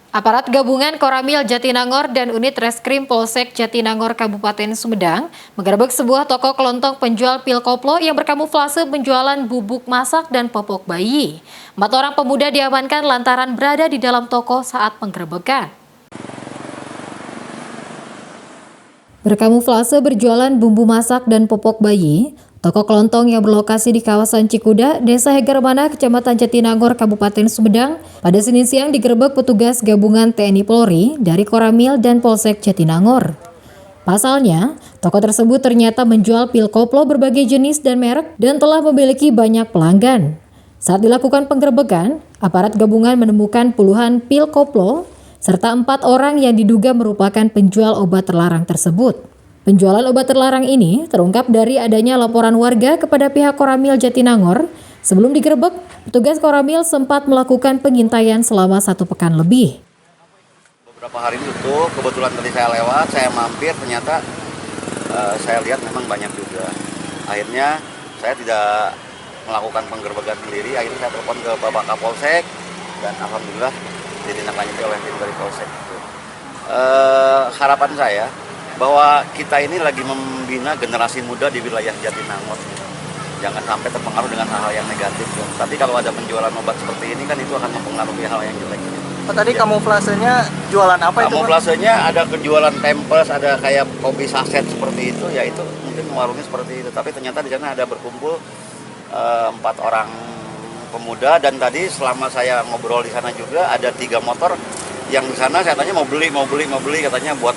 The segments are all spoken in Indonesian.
Aparat gabungan Koramil Jatinangor dan unit Reskrim Polsek Jatinangor Kabupaten Sumedang menggerebek sebuah toko kelontong penjual pil koplo yang berkamuflase penjualan bubuk masak dan popok bayi. 4 orang pemuda diamankan lantaran berada di dalam toko saat penggerebekan. Berkamuflase berjualan bumbu masak dan popok bayi, toko kelontong yang berlokasi di kawasan Cikuda, Desa Hegermana, Kecamatan Jatinangor, Kabupaten Sumedang, pada Senin siang digerebek petugas gabungan TNI Polri dari Koramil dan Polsek Jatinangor. Pasalnya, toko tersebut ternyata menjual pil koplo berbagai jenis dan merek dan telah memiliki banyak pelanggan. Saat dilakukan penggerebekan, aparat gabungan menemukan puluhan pil koplo serta 4 orang yang diduga merupakan penjual obat terlarang tersebut. Penjualan obat terlarang ini terungkap dari adanya laporan warga kepada pihak Koramil Jatinangor. Sebelum digerebek, petugas Koramil sempat melakukan pengintaian selama 1 pekan lebih. Beberapa hari tutup, kebetulan tadi saya lewat, saya mampir, ternyata saya lihat memang banyak juga. Akhirnya saya tidak melakukan penggerebekan sendiri, akhirnya saya telepon ke Bapak Kapolsek dan alhamdulillah ditindaklanjuti oleh tim dari Polsek. Harapan saya bahwa kita ini lagi membina generasi muda di wilayah Jatinangor. Jangan sampai terpengaruh dengan hal-hal yang negatif. Tapi kalau ada penjualan obat seperti ini kan itu akan mempengaruhi hal yang jelek. Tadi kamuflasenya jualan apa itu? Kamuflasenya ada penjualan Pampers, ada kayak kopi saset seperti itu, ya itu mungkin warungnya seperti itu. Tapi ternyata di sana ada berkumpul 4 orang pemuda, dan tadi selama saya ngobrol di sana juga ada 3 motor yang di sana saya tanya mau beli katanya buat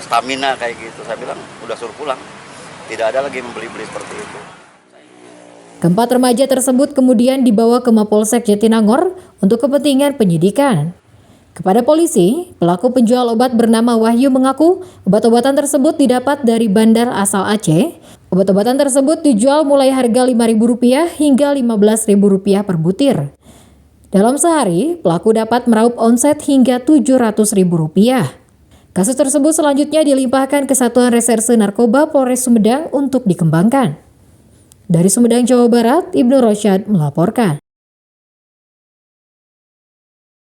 stamina kayak gitu. Saya bilang udah suruh pulang, tidak ada lagi membeli seperti itu. Keempat remaja tersebut kemudian dibawa ke Mapolsek Jatinangor untuk kepentingan penyidikan. Kepada polisi, pelaku penjual obat bernama Wahyu mengaku obat-obatan tersebut didapat dari bandar asal Aceh. Obat-obatan tersebut dijual mulai harga Rp5.000 hingga Rp15.000 per butir. Dalam sehari, pelaku dapat meraup omset hingga Rp700.000. Kasus tersebut selanjutnya dilimpahkan ke Satuan Reserse Narkoba Polres Sumedang untuk dikembangkan. Dari Sumedang, Jawa Barat, Ibnu Rosyad melaporkan.